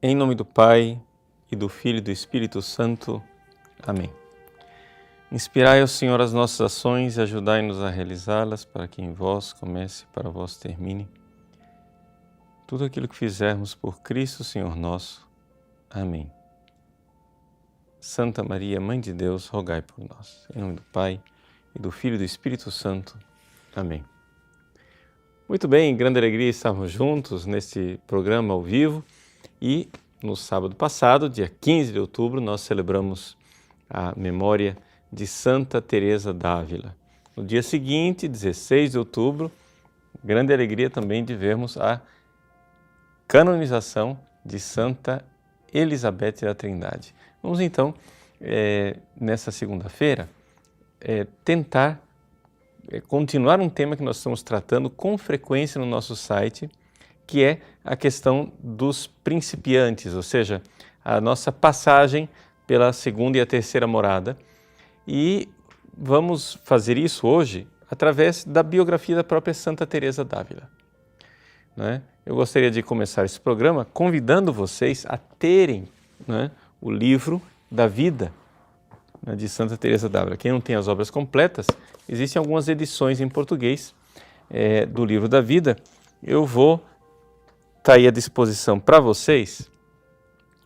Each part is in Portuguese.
Em nome do Pai, e do Filho e do Espírito Santo. Amém. Inspirai, ó Senhor, as nossas ações e ajudai-nos a realizá-las, para que em vós comece e para vós termine. Tudo aquilo que fizermos por Cristo, Senhor nosso. Amém. Santa Maria, Mãe de Deus, rogai por nós. Em nome do Pai, e do Filho e do Espírito Santo. Amém. Muito bem, grande alegria estarmos juntos neste programa ao vivo. E no sábado passado, dia 15 de outubro, nós celebramos a memória de Santa Teresa d'Ávila. No dia seguinte, 16 de outubro, grande alegria também de vermos a canonização de Santa Elizabeth da Trindade. Vamos então, nessa segunda-feira, tentar continuar um tema que nós estamos tratando com frequência no nosso site, que é a questão dos principiantes, ou seja, a nossa passagem pela segunda e a terceira morada. E vamos fazer isso hoje através da biografia da própria Santa Teresa d'Ávila. Eu gostaria de começar esse programa convidando vocês a terem o livro da vida de Santa Teresa d'Ávila. Quem não tem as obras completas, existem algumas edições em português do livro da vida. Eu vou estar aí à disposição para vocês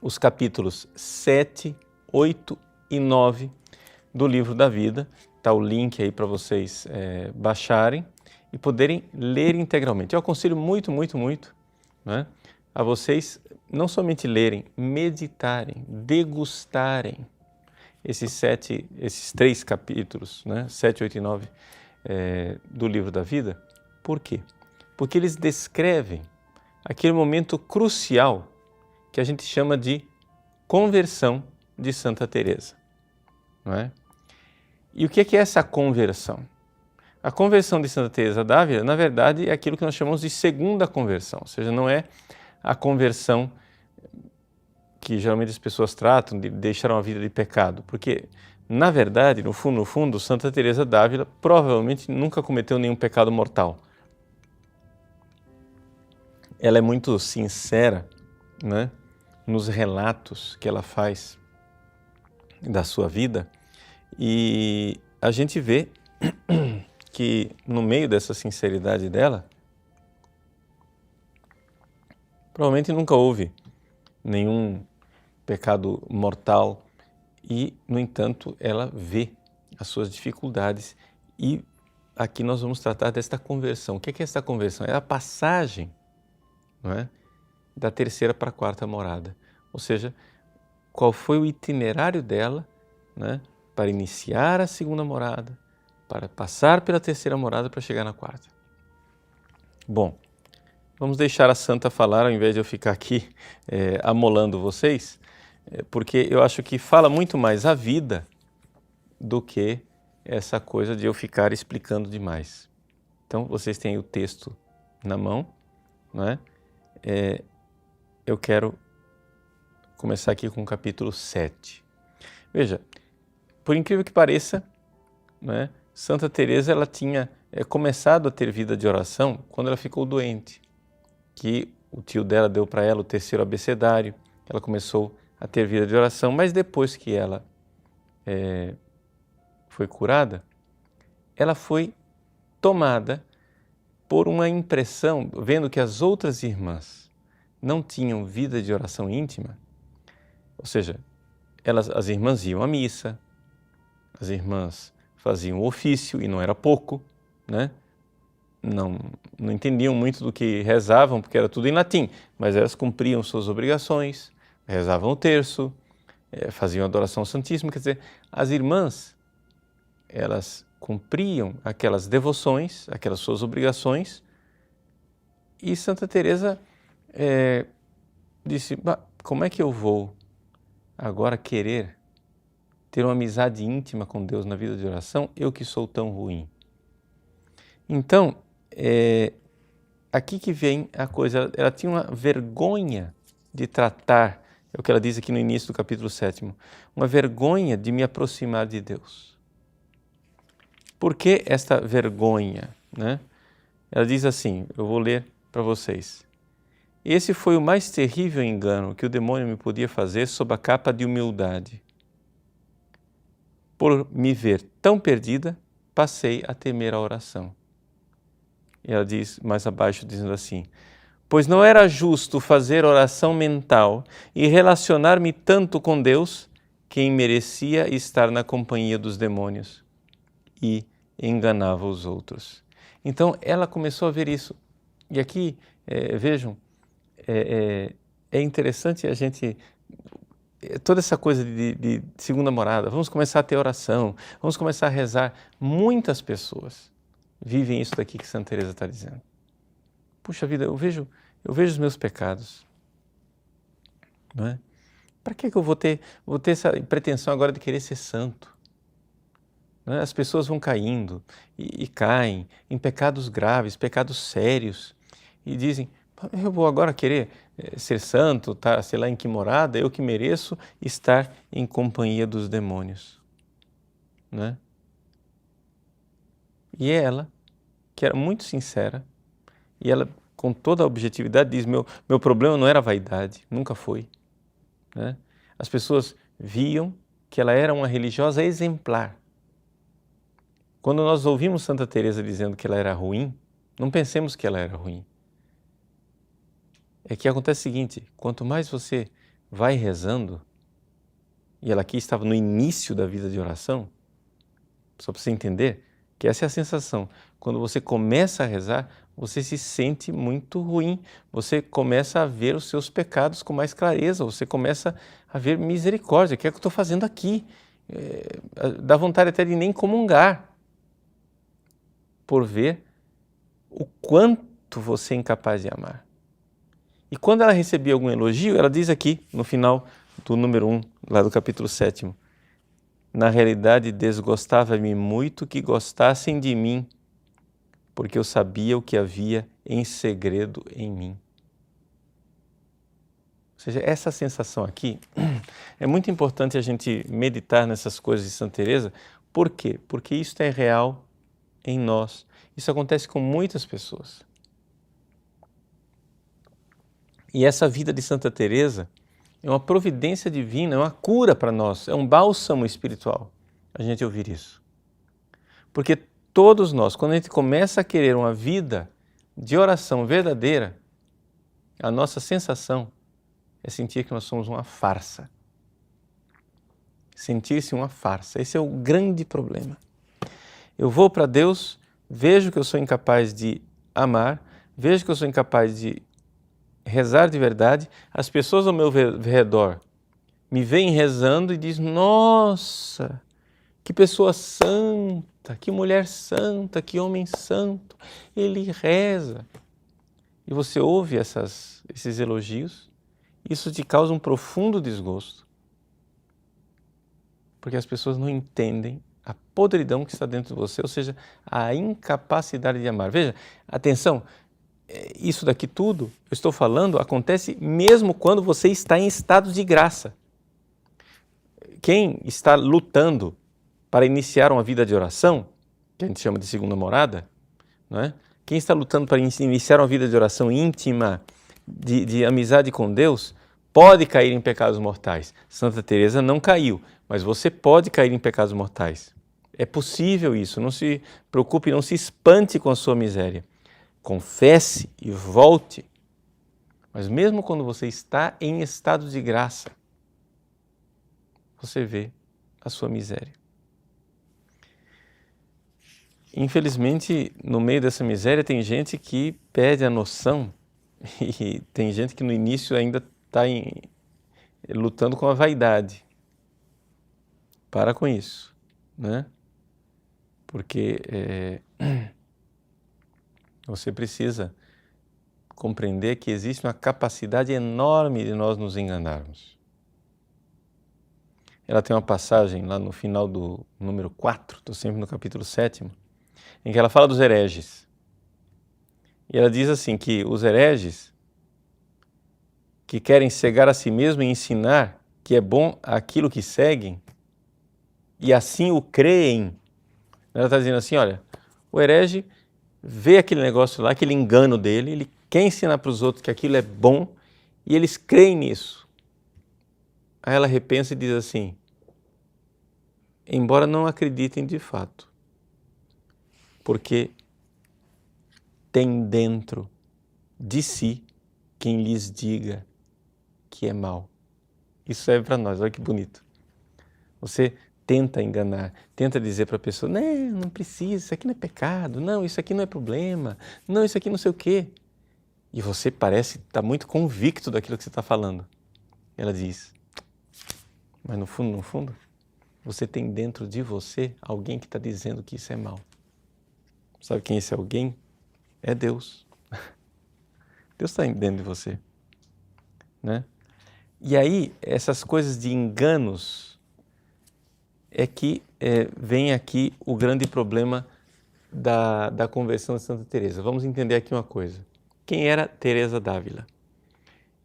os capítulos 7, 8 e 9 do livro da vida. Está o link aí para vocês baixarem e poderem ler integralmente. Eu aconselho muito a vocês não somente lerem, meditarem, degustarem esses 3 capítulos, 7, 8 e 9 do livro da vida. Por quê? Porque eles descrevem aquele momento crucial que a gente chama de conversão de Santa Teresa, não é? E o que é essa conversão? A conversão de Santa Teresa d'Ávila, na verdade, é aquilo que nós chamamos de segunda conversão, ou seja, não é a conversão que geralmente as pessoas tratam de deixar uma vida de pecado, porque, na verdade, no fundo, Santa Teresa d'Ávila provavelmente nunca cometeu nenhum pecado mortal. Ela é muito sincera, nos relatos que ela faz da sua vida, e a gente vê que no meio dessa sinceridade dela, provavelmente nunca houve nenhum pecado mortal e, no entanto, ela vê as suas dificuldades. E aqui nós vamos tratar desta conversão. O que é esta conversão? É a passagem da terceira para a quarta morada. Ou seja, qual foi o itinerário dela para iniciar a segunda morada, para passar pela terceira morada para chegar na quarta. Bom, vamos deixar a santa falar ao invés de eu ficar aqui amolando vocês, porque eu acho que fala muito mais a vida do que essa coisa de eu ficar explicando demais. Então, vocês têm o texto na mão, eu quero começar aqui com o capítulo 7. Veja, por incrível que pareça, Santa Teresa ela tinha começado a ter vida de oração quando ela ficou doente, que o tio dela deu para ela o terceiro abecedário, ela começou a ter vida de oração, mas depois que ela foi curada, ela foi tomada por uma impressão, vendo que as outras irmãs não tinham vida de oração íntima, ou seja, as irmãs iam à missa, as irmãs faziam o ofício, e não era pouco, não entendiam muito do que rezavam, porque era tudo em latim, mas elas cumpriam suas obrigações, rezavam o terço, faziam a adoração ao Santíssimo, quer dizer, as irmãs, elas cumpriam aquelas devoções, aquelas suas obrigações, e Santa Teresa disse, como é que eu vou agora querer ter uma amizade íntima com Deus na vida de oração, eu que sou tão ruim? Então, aqui que vem a coisa, ela tinha uma vergonha de tratar, é o que ela diz aqui no início do capítulo 7, uma vergonha de me aproximar de Deus. Por que esta vergonha? Ela diz assim, eu vou ler para vocês. Esse foi o mais terrível engano que o demônio me podia fazer sob a capa de humildade. Por me ver tão perdida, passei a temer a oração. E ela diz mais abaixo, dizendo assim: pois não era justo fazer oração mental e relacionar-me tanto com Deus, quem merecia estar na companhia dos demônios e enganava os outros. Então ela começou a ver isso. E aqui, vejam, é interessante a gente, toda essa coisa de segunda morada, vamos começar a ter oração, vamos começar a rezar. Muitas pessoas vivem isso daqui que Santa Teresa está dizendo. Puxa vida, eu vejo os meus pecados, não é? Para que eu vou ter essa pretensão agora de querer ser santo? Não é? As pessoas vão caindo e caem em pecados graves, pecados sérios, e dizem, eu vou agora querer ser santo, tá, sei lá em que morada, eu que mereço estar em companhia dos demônios, não é? E ela, que era muito sincera, e ela com toda a objetividade diz, meu problema não era a vaidade, nunca foi. Né? As pessoas viam que ela era uma religiosa exemplar. Quando nós ouvimos Santa Teresa dizendo que ela era ruim, não pensemos que ela era ruim. É que acontece o seguinte, quanto mais você vai rezando, e ela aqui estava no início da vida de oração, só para você entender que essa é a sensação. Quando você começa a rezar, você se sente muito ruim, você começa a ver os seus pecados com mais clareza, você começa a ver misericórdia, o que é que eu estou fazendo aqui? Dá vontade até de nem comungar, por ver o quanto você é incapaz de amar. E quando ela recebia algum elogio, ela diz aqui, no final do número 1, lá do capítulo 7, na realidade desgostava-me muito que gostassem de mim, porque eu sabia o que havia em segredo em mim. Ou seja, essa sensação aqui, é muito importante a gente meditar nessas coisas de Santa Teresa. Por quê? Porque isso é real em nós. Isso acontece com muitas pessoas. E essa vida de Santa Teresa é uma providência divina, é uma cura para nós, é um bálsamo espiritual a gente ouvir isso. Porque todos nós, quando a gente começa a querer uma vida de oração verdadeira, a nossa sensação é sentir que nós somos uma farsa. Sentir-se uma farsa. Esse é o grande problema. Eu vou para Deus, vejo que eu sou incapaz de amar, vejo que eu sou incapaz de rezar de verdade, as pessoas ao meu redor me veem rezando e dizem, nossa, que pessoa santa, que mulher santa, que homem santo, ele reza. E você ouve esses elogios, isso te causa um profundo desgosto, porque as pessoas não entendem a podridão que está dentro de você, ou seja, a incapacidade de amar. Veja, atenção, isso daqui tudo, eu estou falando, acontece mesmo quando você está em estado de graça. Quem está lutando para iniciar uma vida de oração, que a gente chama de segunda morada, não é? Quem está lutando para iniciar uma vida de oração íntima, de amizade com Deus, pode cair em pecados mortais. Santa Teresa não caiu, mas você pode cair em pecados mortais. É possível isso, não se preocupe, não se espante com a sua miséria. Confesse e volte. Mas mesmo quando você está em estado de graça, você vê a sua miséria. Infelizmente, no meio dessa miséria tem gente que perde a noção e tem gente que no início ainda está lutando com a vaidade. Para com isso, né? Porque você precisa compreender que existe uma capacidade enorme de nós nos enganarmos. Ela tem uma passagem lá no final do número 4, estou sempre no capítulo 7, em que ela fala dos hereges. E ela diz assim, que os hereges que querem cegar a si mesmo e ensinar que é bom aquilo que seguem, e assim o creem. Ela está dizendo assim, olha, o herege vê aquele negócio lá, aquele engano dele, ele quer ensinar para os outros que aquilo é bom e eles creem nisso. Aí ela repensa e diz assim, embora não acreditem de fato, porque tem dentro de si quem lhes diga que é mal. Isso serve para nós, olha que bonito. Você tenta enganar, tenta dizer para a pessoa, não precisa, isso aqui não é pecado, não, isso aqui não é problema, não, isso aqui não sei o quê. E você parece estar muito convicto daquilo que você está falando. Ela diz, mas no fundo, você tem dentro de você alguém que está dizendo que isso é mal. Sabe quem é esse alguém? É Deus. Deus está dentro de você, né? E aí, essas coisas de enganos é que vem aqui o grande problema da conversão de Santa Teresa. Vamos entender aqui uma coisa. Quem era Teresa d'Ávila?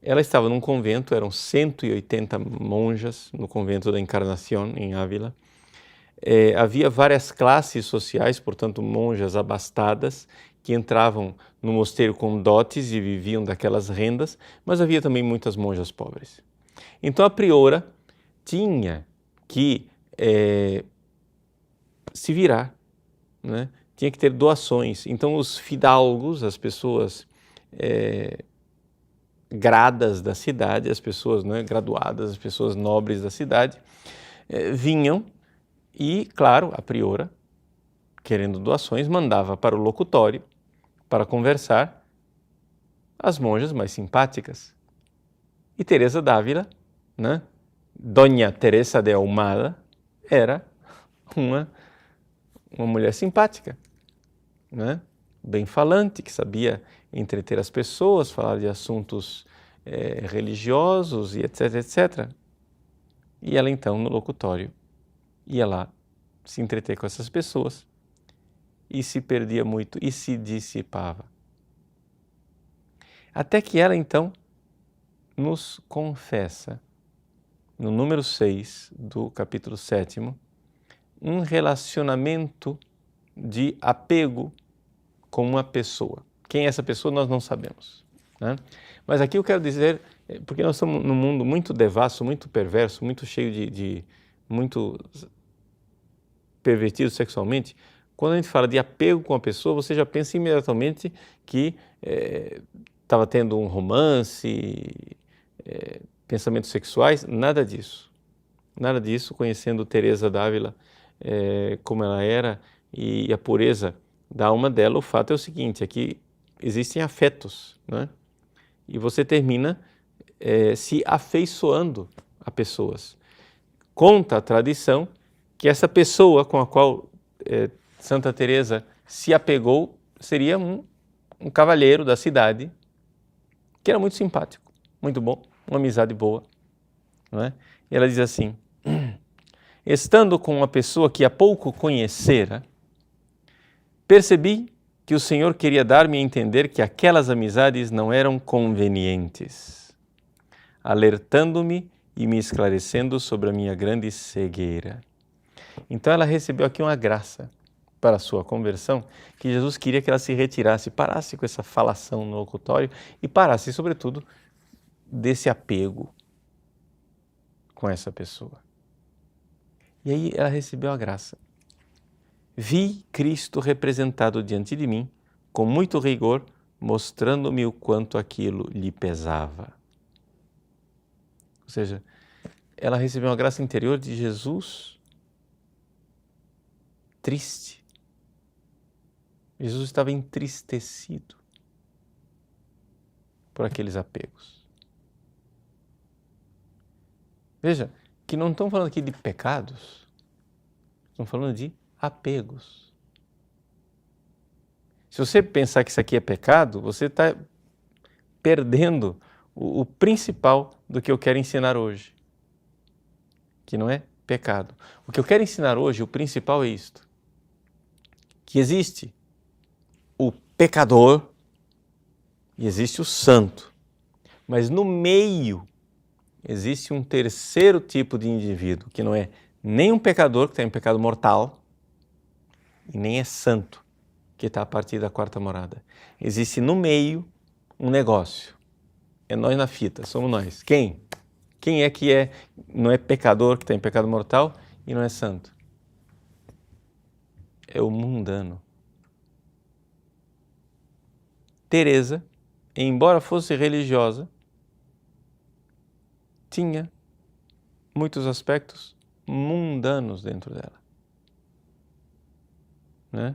Ela estava num convento, eram 180 monjas no convento da Encarnação, em Ávila. Havia várias classes sociais, portanto, monjas abastadas, que entravam no mosteiro com dotes e viviam daquelas rendas, mas havia também muitas monjas pobres. Então a priora tinha que se virar, né? Tinha que ter doações. Então os fidalgos, as pessoas gradas da cidade, as pessoas, né, graduadas, as pessoas nobres da cidade, vinham e, claro, a priora, querendo doações, mandava para o locutório para conversar as monjas mais simpáticas. E Teresa d'Ávila, né, Dona Teresa de Ahumada, era uma mulher simpática, né, bem falante, que sabia entreter as pessoas, falar de assuntos religiosos e etc, etc. E ela então, no locutório, ia lá se entreter com essas pessoas e se perdia muito e se dissipava. Até que ela então nos confessa, no número 6 do capítulo 7º, um relacionamento de apego com uma pessoa. Quem é essa pessoa nós não sabemos, né? Mas aqui eu quero dizer, porque nós estamos num mundo muito devasso, muito perverso, muito cheio muito pervertido sexualmente. Quando a gente fala de apego com a pessoa, você já pensa imediatamente que estava tendo um romance, pensamentos sexuais, nada disso. Nada disso, conhecendo Teresa d'Ávila como ela era e a pureza da alma dela, o fato é o seguinte, é que existem afetos, né? E você termina se afeiçoando a pessoas. Conta a tradição que essa pessoa com a qual Santa Teresa se apegou seria um cavalheiro da cidade que era muito simpático, muito bom, uma amizade boa, não é? E ela diz assim, estando com uma pessoa que há pouco conhecera, percebi que o Senhor queria dar-me a entender que aquelas amizades não eram convenientes, alertando-me e me esclarecendo sobre a minha grande cegueira. Então ela recebeu aqui uma graça para a sua conversão, que Jesus queria que ela se retirasse, parasse com essa falação no locutório e parasse, sobretudo, desse apego com essa pessoa. E aí ela recebeu a graça. Vi Cristo representado diante de mim, com muito rigor, mostrando-me o quanto aquilo lhe pesava. Ou seja, ela recebeu uma graça interior de Jesus triste. Jesus estava entristecido por aqueles apegos. Veja, que não estão falando aqui de pecados, estão falando de apegos. Se você pensar que isso aqui é pecado, você está perdendo o principal do que eu quero ensinar hoje, que não é pecado. O que eu quero ensinar hoje, o principal é isto, que existe o pecador e existe o santo, mas no meio existe um terceiro tipo de indivíduo, que não é nem um pecador, que tem um pecado mortal, e nem é santo, que está a partir da quarta morada. Existe no meio um negócio. É nós na fita, somos nós. Quem? Quem é que não é pecador, que está em pecado mortal e não é santo? É o mundano. Teresa, embora fosse religiosa, tinha muitos aspectos mundanos dentro dela, né?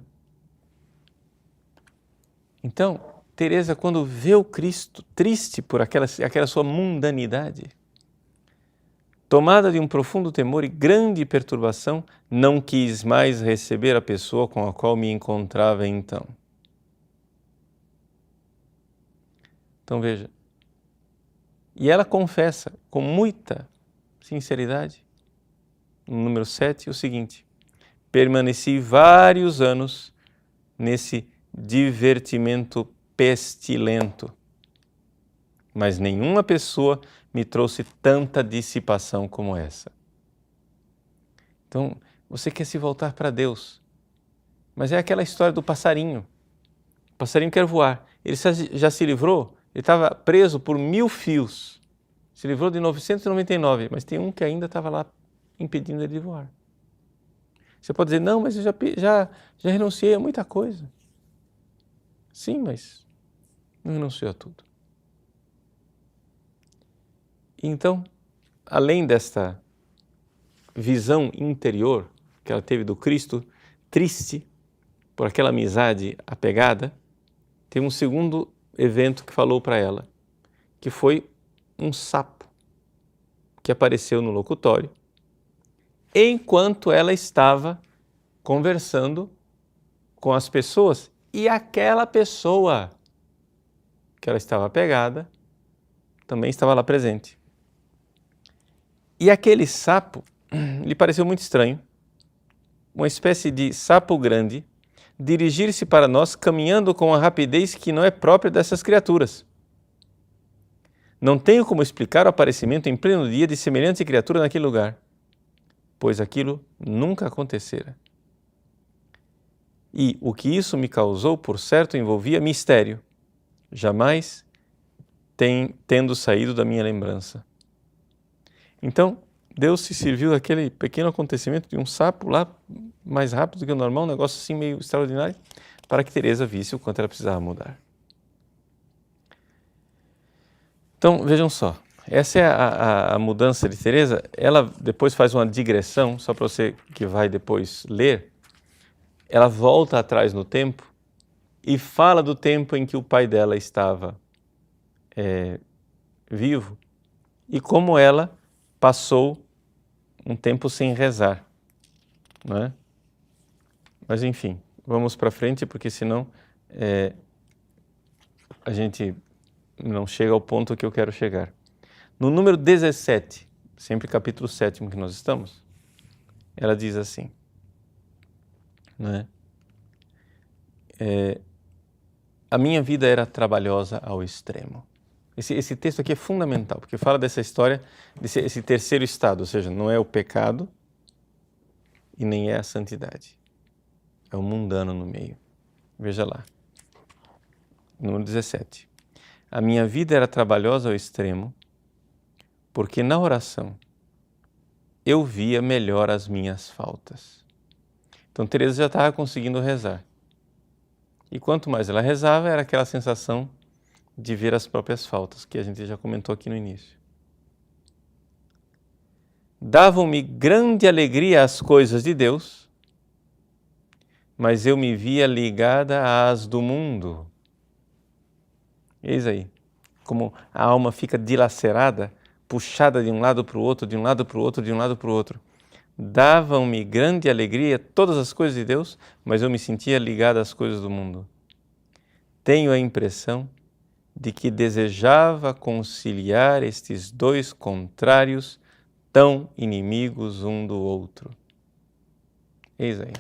Então, Teresa, quando vê o Cristo triste por aquela sua mundanidade, tomada de um profundo temor e grande perturbação, não quis mais receber a pessoa com a qual me encontrava então. Então veja, e ela confessa com muita sinceridade, no número 7, o seguinte: permaneci vários anos nesse divertimento pestilento, mas nenhuma pessoa me trouxe tanta dissipação como essa. Então, você quer se voltar para Deus, mas é aquela história do passarinho. O passarinho quer voar. Ele já se livrou, ele estava preso por 1000 fios. Se livrou de 999, mas tem um que ainda estava lá impedindo ele de voar. Você pode dizer, não, mas eu já renunciei a muita coisa. Sim, mas não renunciou a tudo. Então, além desta visão interior que ela teve do Cristo, triste por aquela amizade apegada, tem um segundo evento que falou para ela, que foi um sapo que apareceu no locutório enquanto ela estava conversando com as pessoas e aquela pessoa que ela estava apegada também estava lá presente. E aquele sapo lhe pareceu muito estranho, uma espécie de sapo grande, dirigir-se para nós caminhando com a rapidez que não é própria dessas criaturas. Não tenho como explicar o aparecimento em pleno dia de semelhante criatura naquele lugar, pois aquilo nunca acontecera. E o que isso me causou, por certo, envolvia mistério, jamais tendo saído da minha lembrança. Então, Deus se serviu daquele pequeno acontecimento de um sapo lá, mais rápido do que o normal, um negócio assim meio extraordinário, para que Teresa visse o quanto ela precisava mudar. Então, vejam só, essa é a mudança de Teresa. Ela depois faz uma digressão, só para você que vai depois ler. Ela volta atrás no tempo e fala do tempo em que o pai dela estava vivo e como ela passou um tempo sem rezar, não é? Mas enfim, vamos para frente, porque senão a gente não chega ao ponto que eu quero chegar. No número 17, sempre capítulo 7 que nós estamos, ela diz assim, né? A minha vida era trabalhosa ao extremo. Esse texto aqui é fundamental, porque fala dessa história, desse terceiro estado, ou seja, não é o pecado e nem é a santidade. É o mundano no meio. Veja lá. Número 17. A minha vida era trabalhosa ao extremo, porque na oração eu via melhor as minhas faltas. Então Teresa já estava conseguindo rezar. E quanto mais ela rezava, era aquela sensação de ver as próprias faltas, que a gente já comentou aqui no início. Davam-me grande alegria as coisas de Deus, mas eu me via ligada às do mundo. Eis aí, como a alma fica dilacerada, puxada de um lado para o outro, de um lado para o outro, de um lado para o outro. Davam-me grande alegria todas as coisas de Deus, mas eu me sentia ligada às coisas do mundo. Tenho a impressão de que desejava conciliar estes dois contrários tão inimigos um do outro. Eis aí.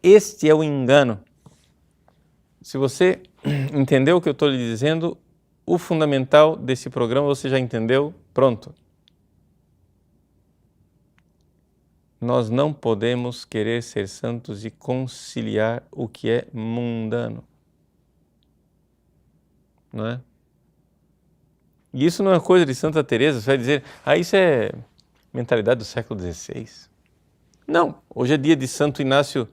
Este é o engano. Se você entendeu o que eu estou lhe dizendo, o fundamental desse programa você já entendeu, pronto. nós não podemos querer ser santos e conciliar o que é mundano. Não é? E isso não é coisa de Santa Teresa, você vai dizer, isso é mentalidade do século XVI. Não, hoje é dia de Santo Inácio,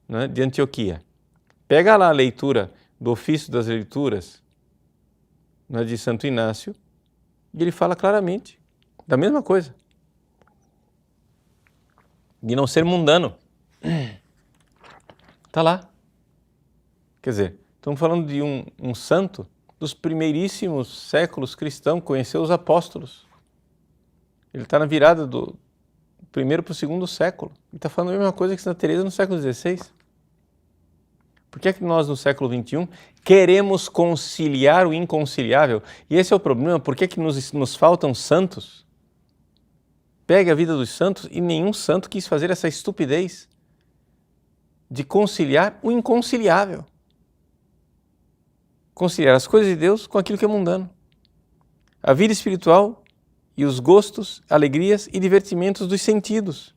né, de Antioquia. Pega lá a leitura do Ofício das Leituras, né, de Santo Inácio, e ele fala claramente da mesma coisa. De não ser mundano. Está lá. Quer dizer, estamos falando de um santo dos primeiríssimos séculos cristãos, conheceu os apóstolos. Ele está na virada do primeiro para o segundo século. Ele está falando a mesma coisa que Santa Teresa no século XVI. Por que é que nós, no século XXI, queremos conciliar o inconciliável? E esse é o problema. Por que é que nos faltam santos? Pega a vida dos santos e nenhum santo quis fazer essa estupidez de conciliar o inconciliável. Conciliar as coisas de Deus com aquilo que é mundano. A vida espiritual e os gostos, alegrias e divertimentos dos sentidos.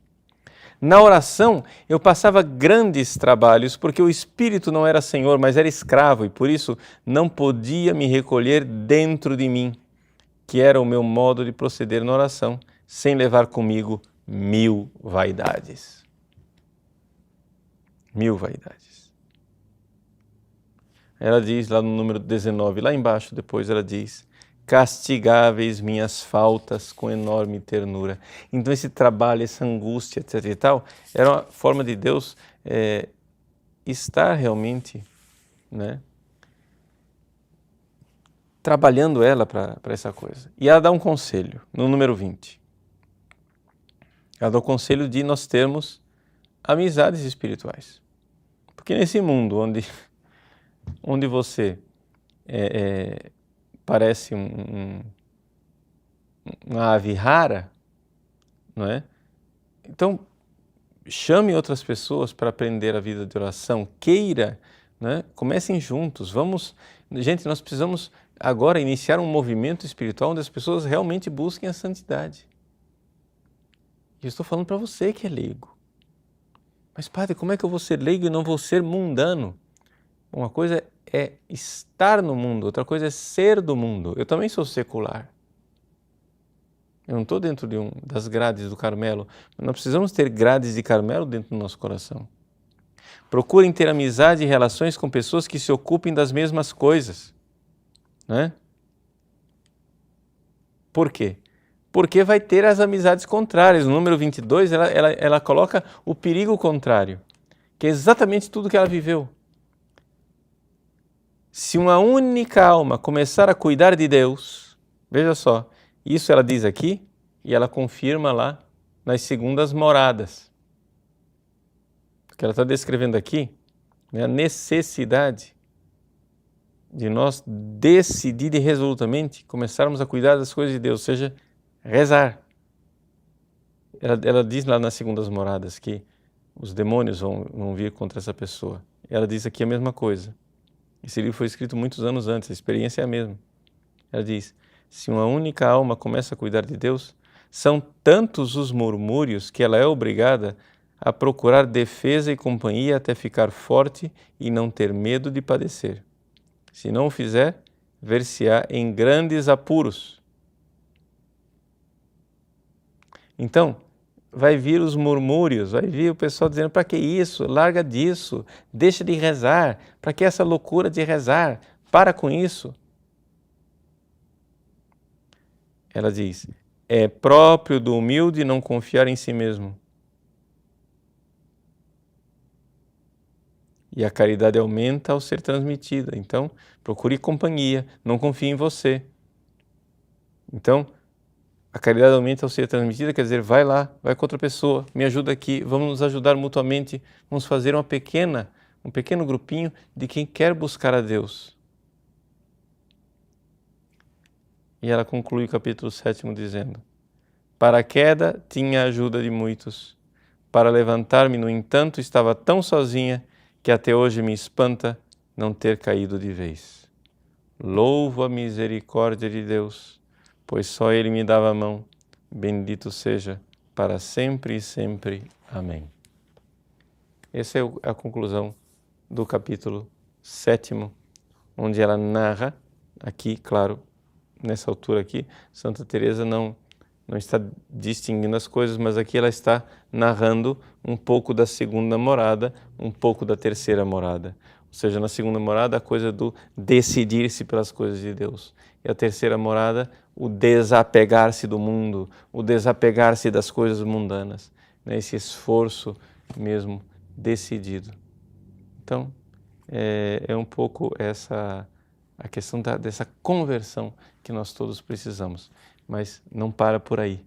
Na oração, eu passava grandes trabalhos porque o espírito não era senhor, mas era escravo e por isso não podia me recolher dentro de mim, que era o meu modo de proceder na oração, sem levar comigo 1000 vaidades. 1000 vaidades. Ela diz lá no número 19, lá embaixo depois ela diz, castigáveis minhas faltas com enorme ternura. Então esse trabalho, essa angústia, etc e tal, era uma forma de Deus estar realmente, né, trabalhando ela para essa coisa. E ela dá um conselho, no número 20. Ela dá o conselho de nós termos amizades espirituais. Porque nesse mundo onde você parece uma ave rara, não é? Então, chame outras pessoas para aprender a vida de oração, queira, né? Comecem juntos, gente, nós precisamos agora iniciar um movimento espiritual onde as pessoas realmente busquem a santidade. E eu estou falando para você que é leigo. Mas padre, como é que eu vou ser leigo e não vou ser mundano? Uma coisa é estar no mundo, outra coisa é ser do mundo. Eu também sou secular. Eu não estou dentro das grades do Carmelo. Nós precisamos ter grades de Carmelo dentro do nosso coração. Procurem ter amizade e relações com pessoas que se ocupem das mesmas coisas. Né? Por quê? Porque vai ter as amizades contrárias. No número 22, ela coloca o perigo contrário, que é exatamente tudo que ela viveu. Se uma única alma começar a cuidar de Deus, veja só, isso ela diz aqui e ela confirma lá nas segundas moradas. O que ela está descrevendo aqui é a necessidade de nós decidir e resolutamente começarmos a cuidar das coisas de Deus, ou seja, rezar. Ela diz lá nas segundas moradas que os demônios vão vir contra essa pessoa. Ela diz aqui a mesma coisa. Esse livro foi escrito muitos anos antes, a experiência é a mesma. Ela diz, se uma única alma começa a cuidar de Deus, são tantos os murmúrios que ela é obrigada a procurar defesa e companhia até ficar forte e não ter medo de padecer. Se não o fizer, ver-se-á em grandes apuros. Então, vai vir os murmúrios, vai vir o pessoal dizendo, para que isso? Larga disso, deixa de rezar, para que essa loucura de rezar? Para com isso. Ela diz, é próprio do humilde não confiar em si mesmo. E a caridade aumenta ao ser transmitida. Então, procure companhia, não confie em você. Então, a caridade aumenta ao ser transmitida, quer dizer, vai lá, vai com outra pessoa, me ajuda aqui, vamos nos ajudar mutuamente, vamos fazer um pequeno grupinho de quem quer buscar a Deus. E ela conclui o capítulo 7 dizendo, para a queda tinha a ajuda de muitos, para levantar-me, no entanto, estava tão sozinha que até hoje me espanta não ter caído de vez. Louvo a misericórdia de Deus, pois só Ele me dava a mão, bendito seja para sempre e sempre. Amém. Essa é a conclusão do capítulo 7º, onde ela narra, aqui, claro, nessa altura aqui, Santa Teresa não está distinguindo as coisas, mas aqui ela está narrando um pouco da segunda morada, um pouco da terceira morada. Ou seja, na segunda morada a coisa do decidir-se pelas coisas de Deus. E a terceira morada, o desapegar-se do mundo, o desapegar-se das coisas mundanas, né? Esse esforço mesmo decidido. Então, é um pouco a questão dessa conversão que nós todos precisamos. Mas não para por aí,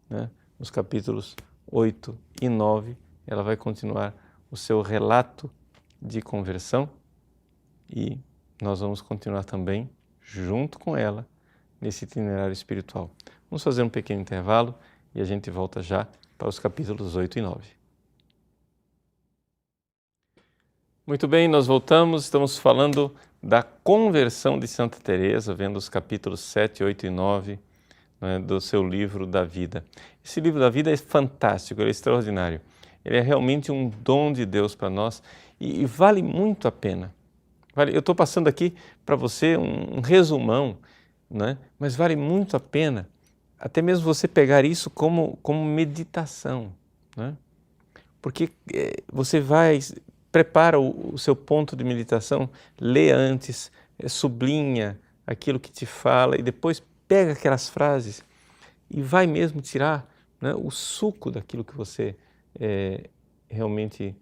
né? Nos capítulos 8 e 9, ela vai continuar o seu relato de conversão e nós vamos continuar também, junto com ela, nesse itinerário espiritual. Vamos fazer um pequeno intervalo e a gente volta já para os capítulos 8 e 9. Muito bem, nós voltamos, estamos falando da conversão de Santa Teresa, vendo os capítulos 7, 8 e 9, né, do seu livro da vida. Esse livro da vida é fantástico, ele é extraordinário. Ele é realmente um dom de Deus para nós e vale muito a pena. Eu estou passando aqui para você um resumão, né, mas vale muito a pena até mesmo você pegar isso como meditação, né? Porque você prepara o seu ponto de meditação, lê antes, sublinha aquilo que te fala e depois pega aquelas frases e vai mesmo tirar, né, o suco daquilo que você realmente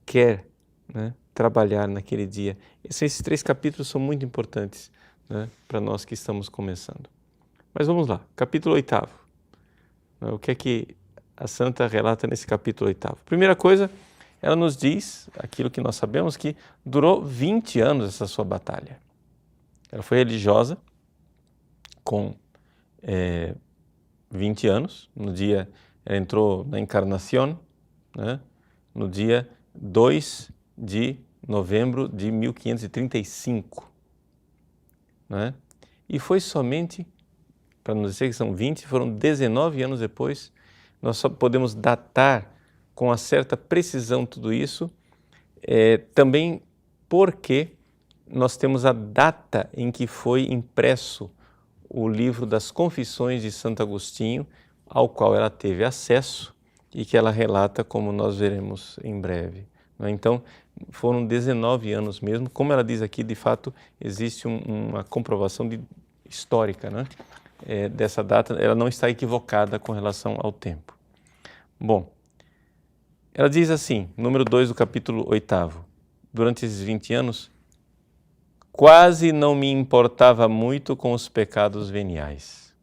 quer, né, trabalhar naquele dia. Esses 3 capítulos são muito importantes, né, para nós que estamos começando. Mas vamos lá, capítulo 8º. O que é que a Santa relata nesse capítulo 8º? Primeira coisa, ela nos diz aquilo que nós sabemos, que durou 20 anos essa sua batalha. Ela foi religiosa com 20 anos, ela entrou na Encarnação, né, no dia 2 de novembro de 1535. Né? E foi somente, para não dizer que são 20, foram 19 anos depois, nós só podemos datar com uma certa precisão tudo isso, também porque nós temos a data em que foi impresso o livro das Confissões de Santo Agostinho, ao qual ela teve acesso e que ela relata, como nós veremos em breve. Então, foram 19 anos mesmo. Como ela diz aqui, de fato, existe uma comprovação histórica, né, dessa data. Ela não está equivocada com relação ao tempo. Bom, ela diz assim, número 2 do capítulo 8º. Durante esses 20 anos, quase não me importava muito com os pecados veniais.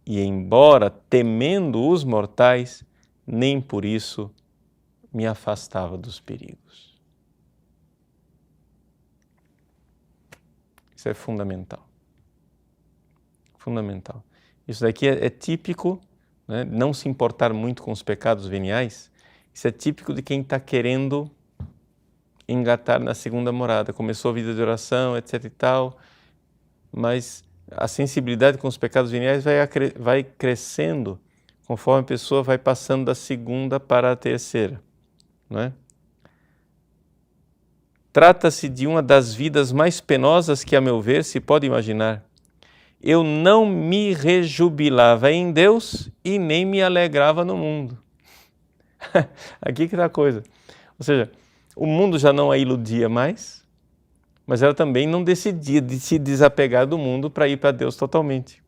E embora temendo os mortais, nem por isso me afastava dos perigos. Isso é fundamental. Fundamental. Isso daqui é típico, né? Não se importar muito com os pecados veniais. Isso é típico de quem está querendo engatar na segunda morada. Começou a vida de oração, etc e tal, mas a sensibilidade com os pecados veniais vai crescendo conforme a pessoa vai passando da segunda para a terceira, não é? Trata-se de uma das vidas mais penosas que, a meu ver, se pode imaginar. Eu não me rejubilava em Deus e nem me alegrava no mundo. Aqui que está a coisa. Ou seja, o mundo já não a iludia mais, mas ela também não decidia de se desapegar do mundo para ir para Deus totalmente.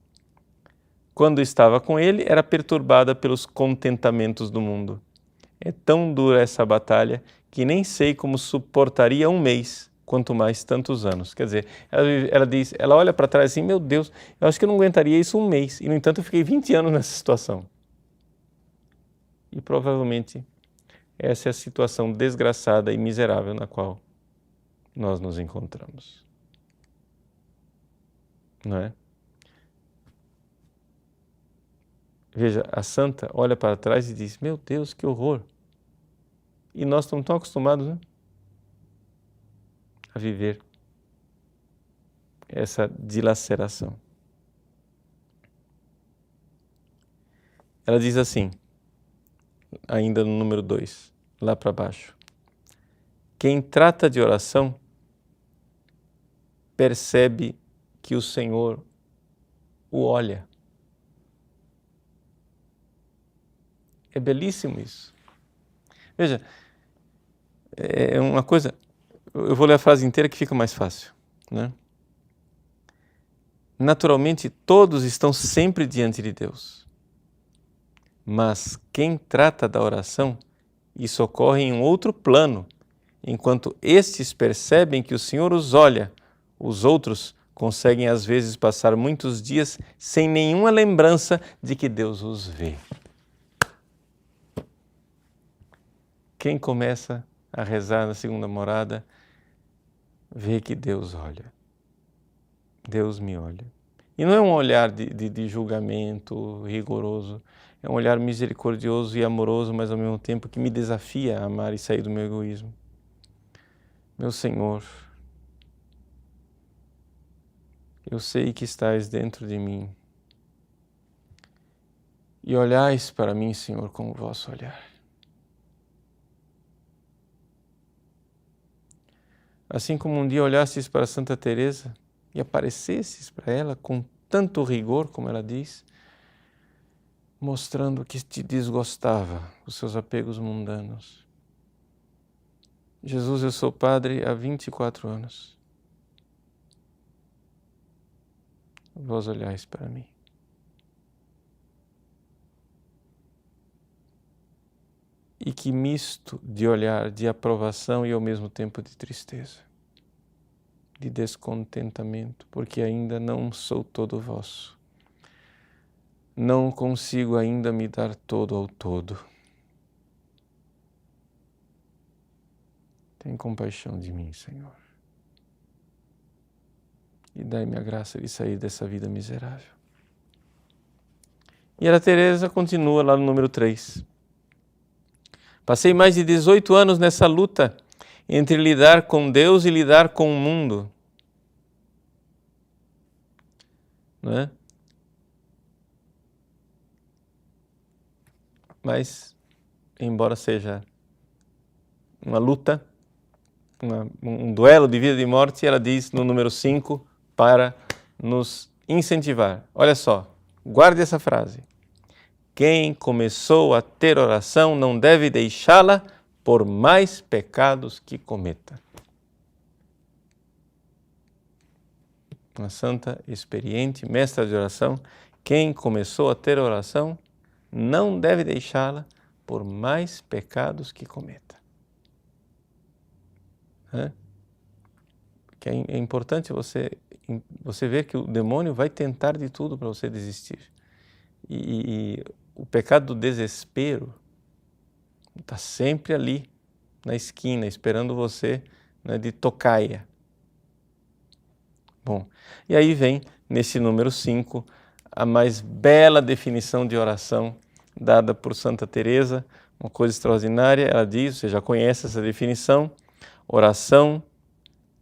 Quando estava com ele, era perturbada pelos contentamentos do mundo. É tão dura essa batalha que nem sei como suportaria um mês, quanto mais tantos anos. Quer dizer, ela olha para trás assim, meu Deus, eu acho que eu não aguentaria isso um mês. E, no entanto, eu fiquei 20 anos nessa situação. E provavelmente essa é a situação desgraçada e miserável na qual nós nos encontramos. Não é? Veja, a santa olha para trás e diz, meu Deus, que horror! E nós estamos tão acostumados, né, a viver essa dilaceração. Ela diz assim, ainda no número 2, lá para baixo. Quem trata de oração percebe que o Senhor o olha. É belíssimo isso. Veja, é uma coisa, eu vou ler a frase inteira que fica mais fácil, né? Naturalmente, todos estão sempre diante de Deus. Mas quem trata da oração, isso ocorre em um outro plano. Enquanto estes percebem que o Senhor os olha, os outros conseguem às vezes passar muitos dias sem nenhuma lembrança de que Deus os vê. Quem começa a rezar na segunda morada, vê que Deus olha. Deus me olha. E não é um olhar de julgamento rigoroso, é um olhar misericordioso e amoroso, mas ao mesmo tempo que me desafia a amar e sair do meu egoísmo. Meu Senhor, eu sei que estás dentro de mim e olhais para mim, Senhor, com o vosso olhar. Assim como um dia olhastes para Santa Teresa e aparecesses para ela com tanto rigor, como ela diz, mostrando que te desgostava os seus apegos mundanos. Jesus, eu sou padre há 24 anos. Vós olhais para mim. E que misto de olhar de aprovação e ao mesmo tempo de tristeza, de descontentamento, porque ainda não sou todo vosso. Não consigo ainda me dar todo ao todo. Tem compaixão de mim, Senhor. E dai-me a graça de sair dessa vida miserável. E a Teresa continua lá no número 3. Passei mais de 18 anos nessa luta entre lidar com Deus e lidar com o mundo. Não é? Mas, embora seja uma luta, um duelo de vida e morte, ela diz no número 5 para nos incentivar. Olha só, guarde essa frase. Quem começou a ter oração não deve deixá-la por mais pecados que cometa. Uma santa, experiente, mestra de oração, quem começou a ter oração não deve deixá-la por mais pecados que cometa. Que é importante você ver que o demônio vai tentar de tudo para você desistir. E o pecado do desespero está sempre ali, na esquina, esperando você, né, de tocaia. Bom, e aí vem, nesse número 5, a mais bela definição de oração dada por Santa Teresa, uma coisa extraordinária. Ela diz, você já conhece essa definição, oração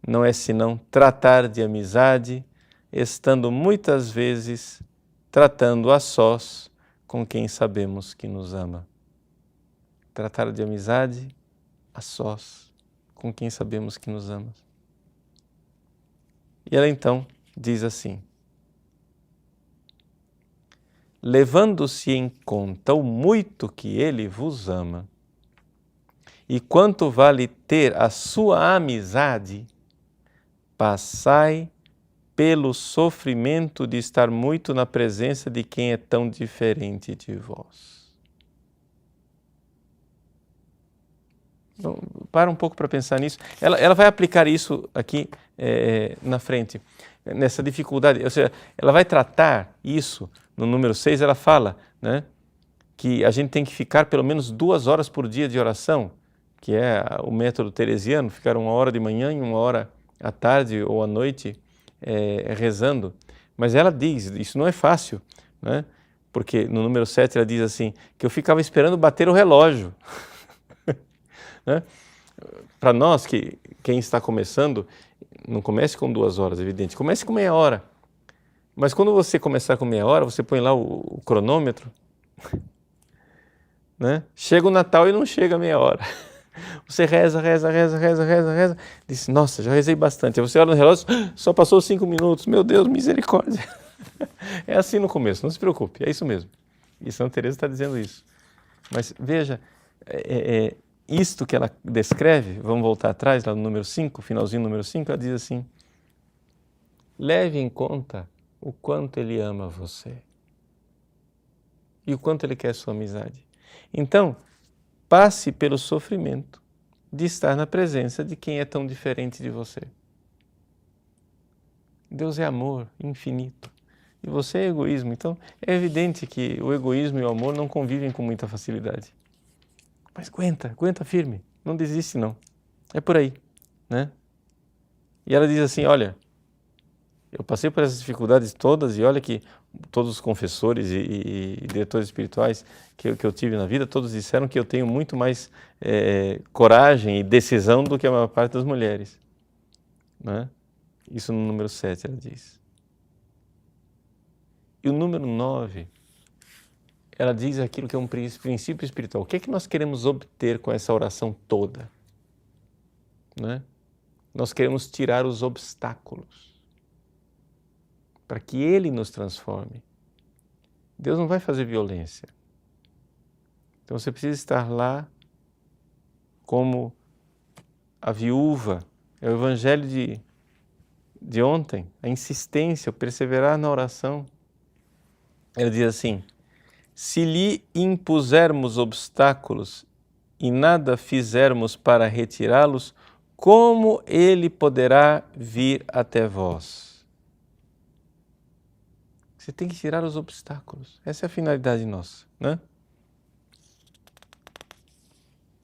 não é senão tratar de amizade, estando muitas vezes tratando a sós com quem sabemos que nos ama. Tratar de amizade a sós com quem sabemos que nos ama. E ela então diz assim: levando-se em conta o muito que ele vos ama e quanto vale ter a sua amizade, passai pelo sofrimento de estar muito na presença de quem é tão diferente de vós. Então, para um pouco para pensar nisso. Ela vai aplicar isso aqui na frente, nessa dificuldade. Ou seja, ela vai tratar isso no número 6, ela fala, né, que a gente tem que ficar pelo menos 2 horas por dia de oração, que é o método teresiano, ficar 1 hora de manhã e 1 hora à tarde ou à noite rezando. Mas ela diz, isso não é fácil, né? Porque no número 7 ela diz assim, que eu ficava esperando bater o relógio. Né? Para nós, quem está começando, não comece com 2 horas, evidente, comece com meia hora. Mas quando você começar com meia hora, você põe lá o cronômetro, né? Chega o Natal e não chega meia hora. Você reza, diz, nossa, já rezei bastante. Aí você olha no relógio, só passou 5 minutos, meu Deus, misericórdia. É assim no começo, não se preocupe, é isso mesmo. E Santa Teresa está dizendo isso. Mas veja, isto que ela descreve, vamos voltar atrás, lá no número 5, finalzinho do número 5, ela diz assim, leve em conta o quanto ele ama você e o quanto ele quer sua amizade. Então, passe pelo sofrimento de estar na presença de quem é tão diferente de você. Deus é amor infinito e você é egoísmo. Então, é evidente que o egoísmo e o amor não convivem com muita facilidade. Mas aguenta firme, não desiste não. É por aí, né? E ela diz assim, olha, eu passei por essas dificuldades todas e olha que todos os confessores e diretores espirituais que eu tive na vida, todos disseram que eu tenho muito mais coragem e decisão do que a maior parte das mulheres. Né? Isso no número 7 ela diz. E o número 9, ela diz aquilo que é um princípio espiritual. O que é que nós queremos obter com essa oração toda? Né? Nós queremos tirar os obstáculos para que Ele nos transforme. Deus não vai fazer violência. Então você precisa estar lá como a viúva. É o evangelho de ontem, a insistência, o perseverar na oração. Ele diz assim, se lhe impusermos obstáculos e nada fizermos para retirá-los, como ele poderá vir até vós? Você tem que tirar os obstáculos. Essa é a finalidade nossa, né?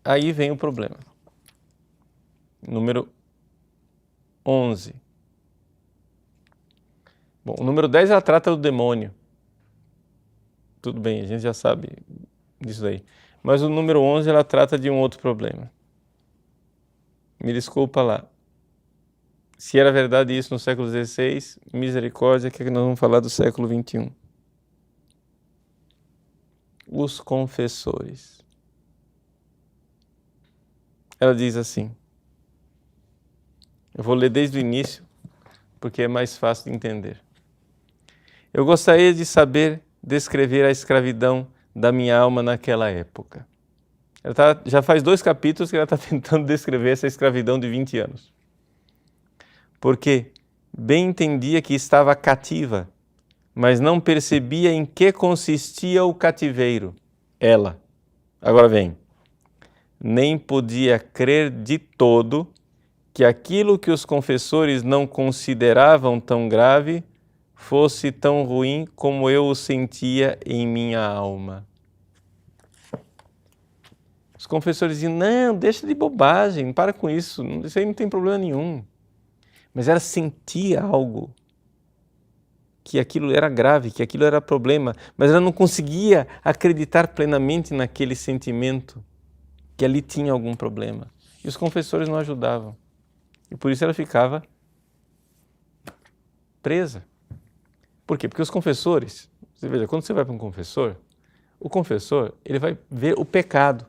Aí vem o problema. Número 11. Bom, o número 10 ela trata do demônio. Tudo bem, a gente já sabe disso daí. Mas o número 11 ela trata de um outro problema. Me desculpa lá. Se era verdade isso no século XVI, misericórdia, que nós vamos falar do século XXI. Os confessores. Ela diz assim, eu vou ler desde o início, porque é mais fácil de entender. Eu gostaria de saber descrever a escravidão da minha alma naquela época. Ela já faz 2 capítulos que ela está tentando descrever essa escravidão de 20 anos. Porque bem entendia que estava cativa, mas não percebia em que consistia o cativeiro. Ela. Agora vem. Nem podia crer de todo que aquilo que os confessores não consideravam tão grave fosse tão ruim como eu o sentia em minha alma. Os confessores diziam, não, deixa de bobagem, para com isso aí não tem problema nenhum. Mas ela sentia algo, que aquilo era grave, que aquilo era problema, mas ela não conseguia acreditar plenamente naquele sentimento, que ali tinha algum problema. E os confessores não ajudavam. E por isso ela ficava presa. Por quê? Porque os confessores, você veja, quando você vai para um confessor, o confessor ele vai ver o pecado.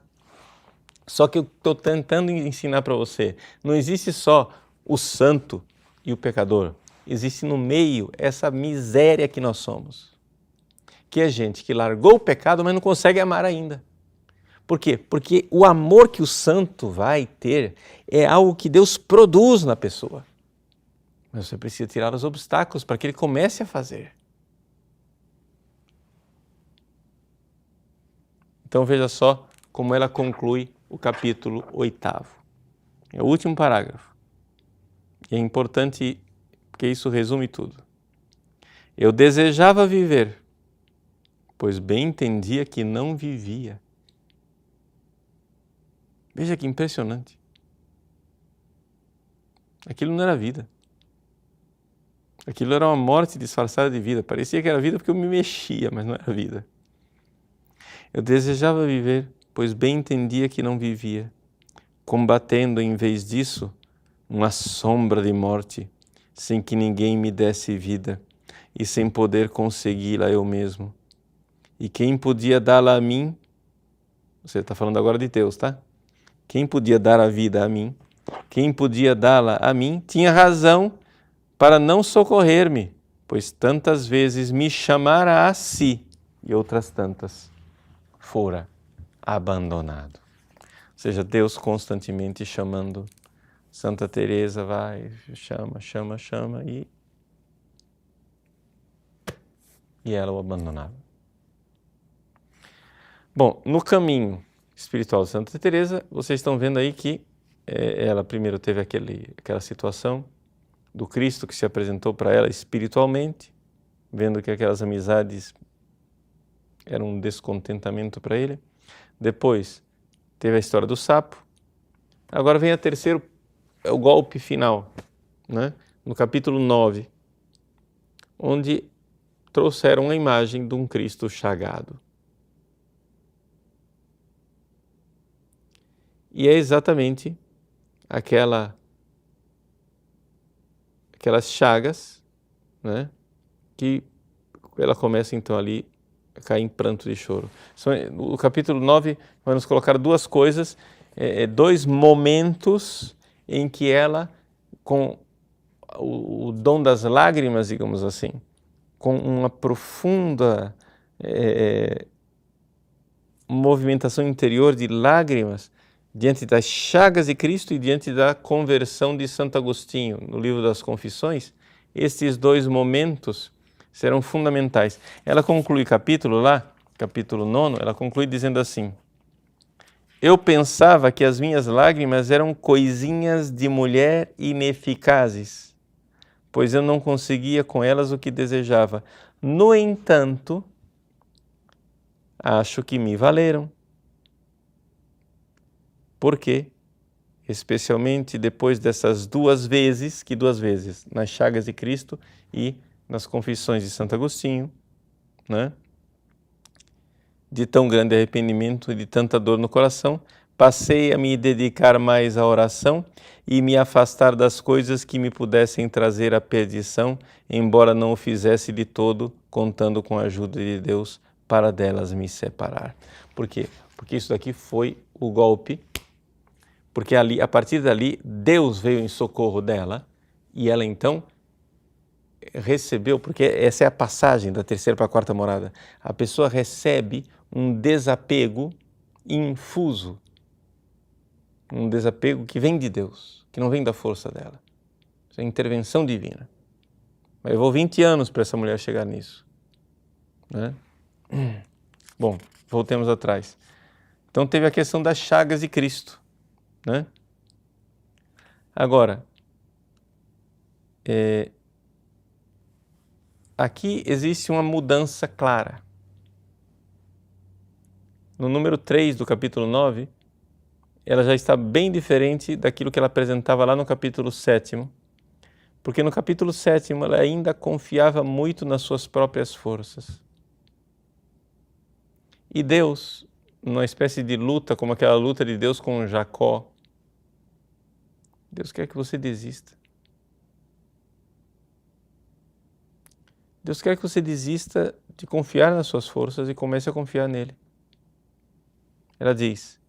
Só que eu estou tentando ensinar para você, não existe só o santo e o pecador. Existe no meio essa miséria que nós somos. Que é gente que largou o pecado, mas não consegue amar ainda. Por quê? Porque o amor que o santo vai ter é algo que Deus produz na pessoa. Mas você precisa tirar os obstáculos para que ele comece a fazer. Então veja só como ela conclui o capítulo 8º. É o último parágrafo. E é importante porque isso resume tudo. Eu desejava viver, pois bem entendia que não vivia. Veja que impressionante. Aquilo não era vida. Aquilo era uma morte disfarçada de vida. Parecia que era vida porque eu me mexia, mas não era vida. Eu desejava viver, pois bem entendia que não vivia, combatendo em vez disso uma sombra de morte, sem que ninguém me desse vida e sem poder consegui-la eu mesmo. E quem podia dá-la a mim, Você está falando agora de Deus, tá? Quem podia dar a vida a mim, quem podia dá-la a mim, tinha razão para não socorrer-me, pois tantas vezes me chamara a si e outras tantas fora abandonado. Ou seja, Deus constantemente chamando. Santa Teresa vai, chama e ela o abandonava. Bom, no caminho espiritual de Santa Teresa, vocês estão vendo aí que ela primeiro teve aquela situação do Cristo que se apresentou para ela espiritualmente, vendo que aquelas amizades eram um descontentamento para ele. Depois teve a história do sapo. Agora vem o golpe final, né? No capítulo 9, onde trouxeram a imagem de um Cristo chagado. E é exatamente aquelas chagas, né, que ela começa então ali a cair em pranto de choro. O capítulo 9 vai nos colocar duas coisas, dois momentos em que ela, com o dom das lágrimas, digamos assim, com uma profunda movimentação interior de lágrimas, diante das chagas de Cristo e diante da conversão de Santo Agostinho, no livro das Confissões, estes dois momentos serão fundamentais. Ela conclui capítulo 9, ela conclui dizendo assim: eu pensava que as minhas lágrimas eram coisinhas de mulher ineficazes, pois eu não conseguia com elas o que desejava. No entanto, acho que me valeram. Por quê? Especialmente depois dessas duas vezes? Nas chagas de Cristo e nas confissões de Santo Agostinho, né? De tão grande arrependimento e de tanta dor no coração, passei a me dedicar mais à oração e me afastar das coisas que me pudessem trazer a perdição, embora não o fizesse de todo, contando com a ajuda de Deus para delas me separar. Por quê? Porque isso daqui foi o golpe, porque ali, a partir dali, Deus veio em socorro dela e ela então recebeu, porque essa é a passagem da terceira para a quarta morada, a pessoa recebe um desapego infuso, um desapego que vem de Deus, que não vem da força dela. Isso é intervenção divina. Mas levou 20 anos para essa mulher chegar nisso, né? Bom, voltemos atrás. Então teve a questão das chagas de Cristo, né? Agora, aqui existe uma mudança clara. No número 3 do capítulo 9, ela já está bem diferente daquilo que ela apresentava lá no capítulo 7, porque no capítulo 7 ela ainda confiava muito nas suas próprias forças. E Deus, numa espécie de luta, como aquela luta de Deus com Jacó, Deus quer que você desista. Deus quer que você desista de confiar nas suas forças e comece a confiar nele. Ela diz: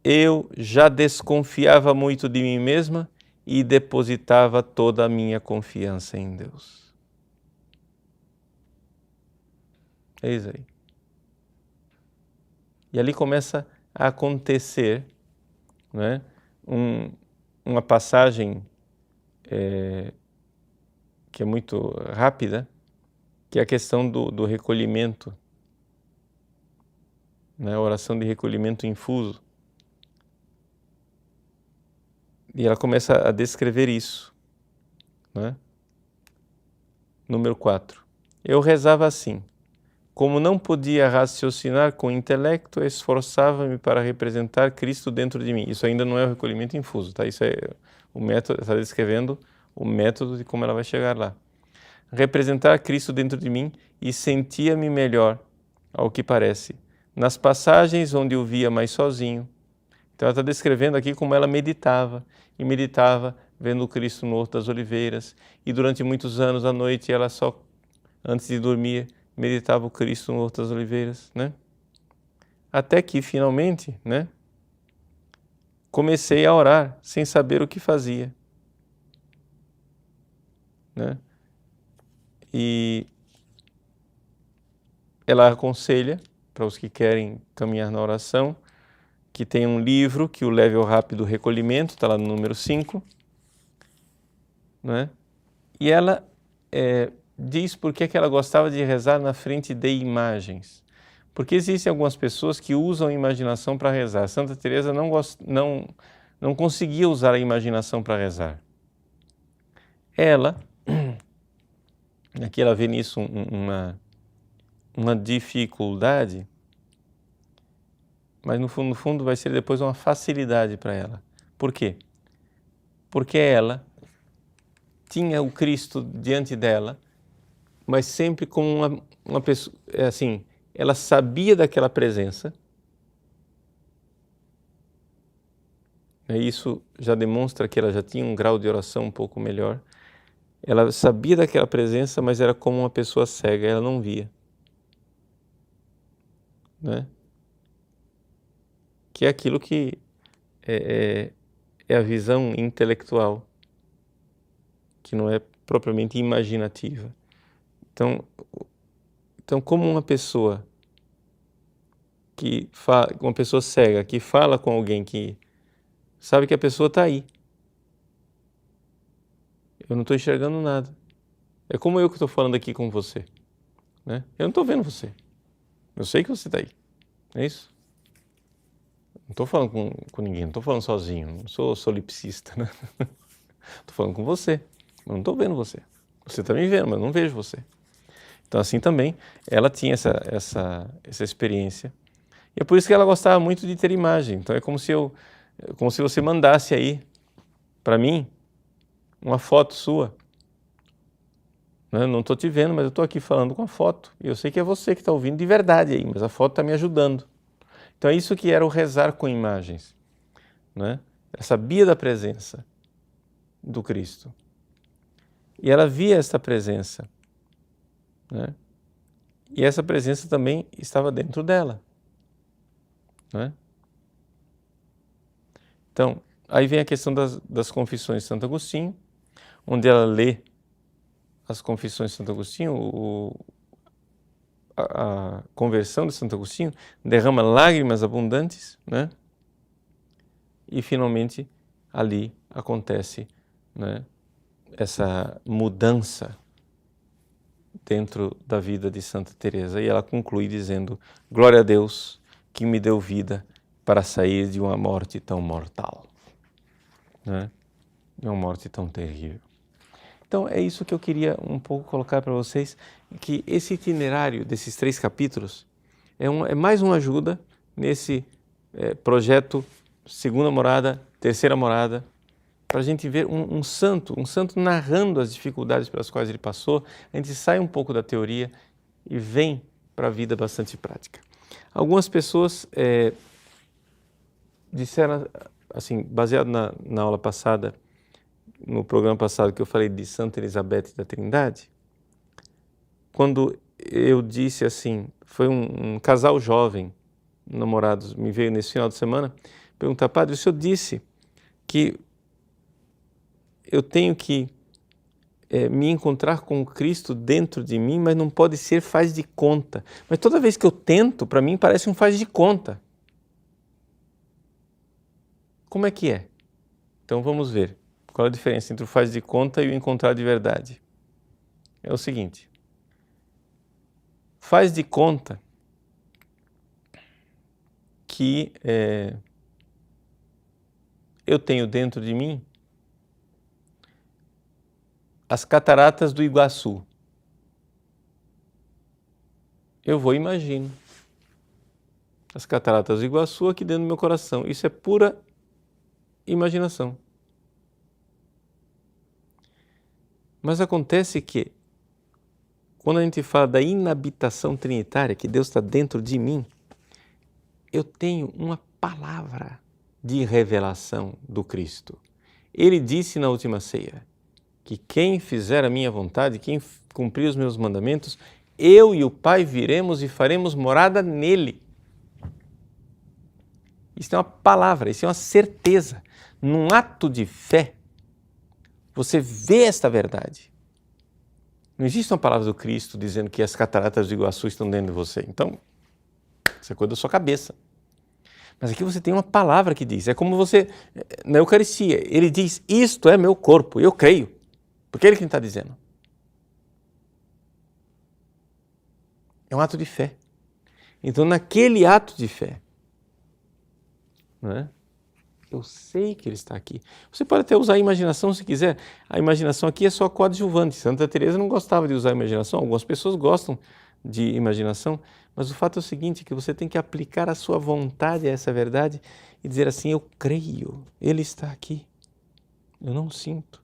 eu já desconfiava muito de mim mesma e depositava toda a minha confiança em Deus. Eis aí. E ali começa a acontecer, né, uma passagem que é muito rápida, que é a questão do recolhimento, né, a oração de recolhimento infuso. E ela começa a descrever isso, né? Número 4. Eu rezava assim: como não podia raciocinar com o intelecto, esforçava-me para representar Cristo dentro de mim. Isso ainda não é o recolhimento infuso, tá? Isso é o método, está descrevendo o método de como ela vai chegar lá. Representar Cristo dentro de mim e sentia-me melhor, ao que parece, nas passagens onde o via mais sozinho. Então ela está descrevendo aqui como ela meditava, e meditava vendo o Cristo no Horto das Oliveiras, e durante muitos anos à noite ela só, antes de dormir, meditava o Cristo no Horto das Oliveiras, né? até que finalmente, né, comecei a orar sem saber o que fazia, né? E ela aconselha para os que querem caminhar na oração que tem um livro que o leve ao rápido recolhimento, está lá no número 5, né? E ela diz por que ela gostava de rezar na frente de imagens. Porque existem algumas pessoas que usam a imaginação para rezar. Santa Teresa não conseguia usar a imaginação para rezar. Ela, aqui ela vê nisso uma dificuldade, mas no fundo vai ser depois uma facilidade para ela. Por quê? Porque ela tinha o Cristo diante dela, mas sempre como uma pessoa, assim, ela sabia daquela presença, e isso já demonstra que ela já tinha um grau de oração um pouco melhor. Ela sabia daquela presença, mas era como uma pessoa cega, ela não via, né? Que é aquilo que é a visão intelectual, que não é propriamente imaginativa. Então como uma pessoa uma pessoa cega que fala com alguém que sabe que a pessoa está aí, eu não estou enxergando nada. É como eu que estou falando aqui com você, né? Eu não estou vendo você. Eu sei que você está aí, não é isso? Não estou falando com ninguém, não estou falando sozinho, não sou solipsista, né? Estou falando com você, mas não estou vendo você. Você está me vendo, mas não vejo você. Então assim também, ela tinha essa experiência. E é por isso que ela gostava muito de ter imagem. Então é como se você mandasse aí para mim uma foto sua. Não estou te vendo, mas eu estou aqui falando com a foto. E eu sei que é você que está ouvindo de verdade aí, mas a foto está me ajudando. Então é isso que era o rezar com imagens, né? Ela sabia da presença do Cristo. E ela via esta presença, né? E essa presença também estava dentro dela, né? Então, aí vem a questão das confissões de Santo Agostinho, onde ela lê as confissões de Santo Agostinho, a conversão de Santo Agostinho, derrama lágrimas abundantes, né? E finalmente ali acontece, né, essa mudança dentro da vida de Santa Teresa. E ela conclui dizendo: glória a Deus que me deu vida para sair de uma morte tão mortal, né? De uma morte tão terrível. Então é isso que eu queria um pouco colocar para vocês, que esse itinerário desses 3 capítulos é mais uma ajuda nesse projeto Segunda Morada, Terceira Morada, para a gente ver um santo narrando as dificuldades pelas quais ele passou. A gente sai um pouco da teoria e vem para a vida bastante prática. Algumas pessoas disseram, assim, baseado na aula passada, no programa passado que eu falei de Santa Elizabeth da Trindade, quando eu disse assim, foi um casal jovem, namorados, me veio nesse final de semana, perguntar: padre, o senhor disse que eu tenho que me encontrar com Cristo dentro de mim, mas não pode ser faz de conta. Mas toda vez que eu tento, para mim parece um faz de conta. Como é que é? Então vamos ver. Qual é a diferença entre o faz de conta e o encontrar de verdade? É o seguinte: faz de conta que eu tenho dentro de mim as cataratas do Iguaçu. Eu vou e imagino as cataratas do Iguaçu aqui dentro do meu coração. Isso é pura imaginação. Mas acontece que, quando a gente fala da inabitação trinitária, que Deus está dentro de mim, eu tenho uma palavra de revelação do Cristo. Ele disse na última ceia que quem fizer a minha vontade, quem cumprir os meus mandamentos, eu e o Pai viremos e faremos morada nele. Isso é uma palavra, isso é uma certeza. Num ato de fé, você vê esta verdade. Não existe uma palavra do Cristo dizendo que as cataratas do Iguaçu estão dentro de você. Então, isso é coisa da sua cabeça. Mas aqui você tem uma palavra que diz. É como você, na Eucaristia, ele diz, isto é meu corpo, eu creio. Porque é ele quem está dizendo. É um ato de fé. Então, naquele ato de fé, não é? Eu sei que ele está aqui. Você pode até usar a imaginação se quiser. A imaginação aqui é só coadjuvante. Santa Teresa não gostava de usar a imaginação. Algumas pessoas gostam de imaginação, mas o fato é o seguinte, que você tem que aplicar a sua vontade a essa verdade e dizer assim, eu creio, ele está aqui. Eu não sinto,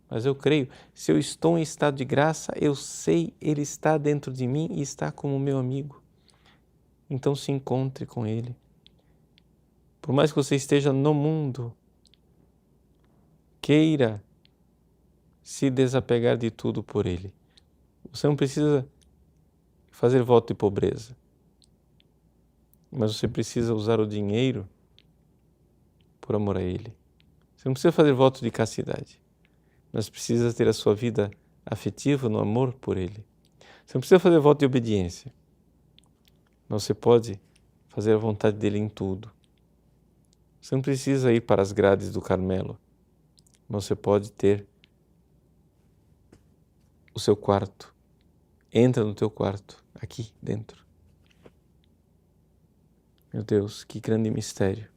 mas eu creio. Se eu estou em estado de graça, eu sei, ele está dentro de mim e está como meu amigo. Então se encontre com ele. Por mais que você esteja no mundo, queira se desapegar de tudo por ele. Você não precisa fazer voto de pobreza, mas você precisa usar o dinheiro por amor a ele. Você não precisa fazer voto de castidade, mas precisa ter a sua vida afetiva no amor por ele. Você não precisa fazer voto de obediência, mas você pode fazer a vontade dele em tudo. Você não precisa ir para as grades do Carmelo, mas você pode ter o seu quarto. Entra no teu quarto, aqui dentro. Meu Deus, que grande mistério.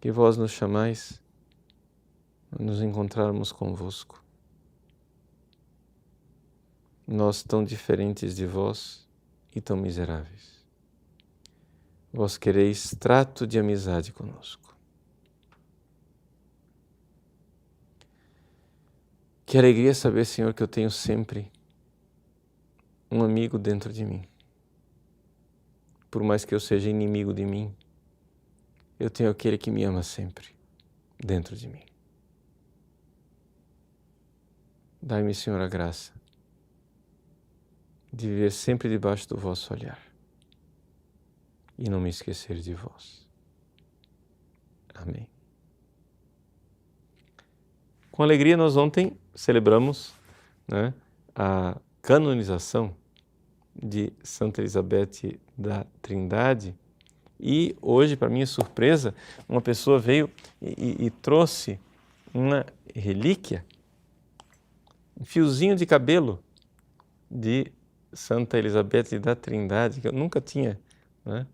Que vós nos chamais a nos encontrarmos convosco. Nós tão diferentes de vós e tão miseráveis. Vós quereis trato de amizade conosco. Que alegria saber, Senhor, que eu tenho sempre um amigo dentro de mim. Por mais que eu seja inimigo de mim, eu tenho aquele que me ama sempre dentro de mim. Dai-me, Senhor, a graça de viver sempre debaixo do vosso olhar e não me esquecer de vós. Amém. Com alegria, nós ontem celebramos, né, a canonização de Santa Elizabeth da Trindade e hoje, para minha surpresa, uma pessoa veio e trouxe uma relíquia, um fiozinho de cabelo de Santa Elizabeth da Trindade, que eu nunca tinha, né,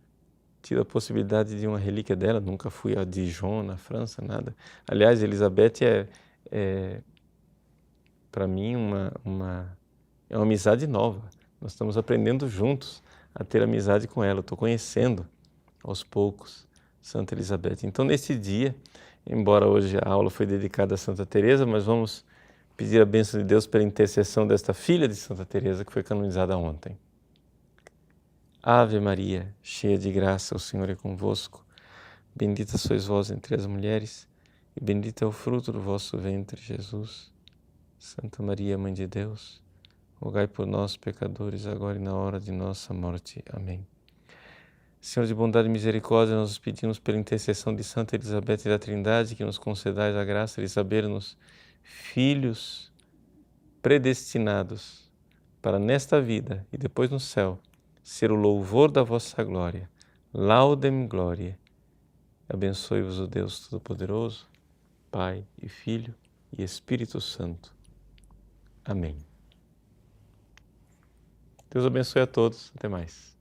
tido a possibilidade de uma relíquia dela, nunca fui a Dijon, na França, nada. Aliás, Elizabeth é para mim é uma amizade nova. Nós estamos aprendendo juntos a ter amizade com ela. Estou conhecendo aos poucos Santa Elizabeth. Então, nesse dia, embora hoje a aula foi dedicada a Santa Teresa, mas vamos pedir a bênção de Deus pela intercessão desta filha de Santa Teresa que foi canonizada ontem. Ave Maria, cheia de graça, o Senhor é convosco. Bendita sois vós entre as mulheres, e bendito é o fruto do vosso ventre, Jesus. Santa Maria, Mãe de Deus, rogai por nós, pecadores, agora e na hora de nossa morte. Amém. Senhor de bondade e misericórdia, nós os pedimos pela intercessão de Santa Elizabeth da Trindade, que nos concedais a graça de saber-nos filhos predestinados para nesta vida e depois no céu ser o louvor da vossa glória. Laudem gloria. Abençoe-vos o Deus Todo-Poderoso, Pai e Filho e Espírito Santo. Amém. Deus abençoe a todos. Até mais.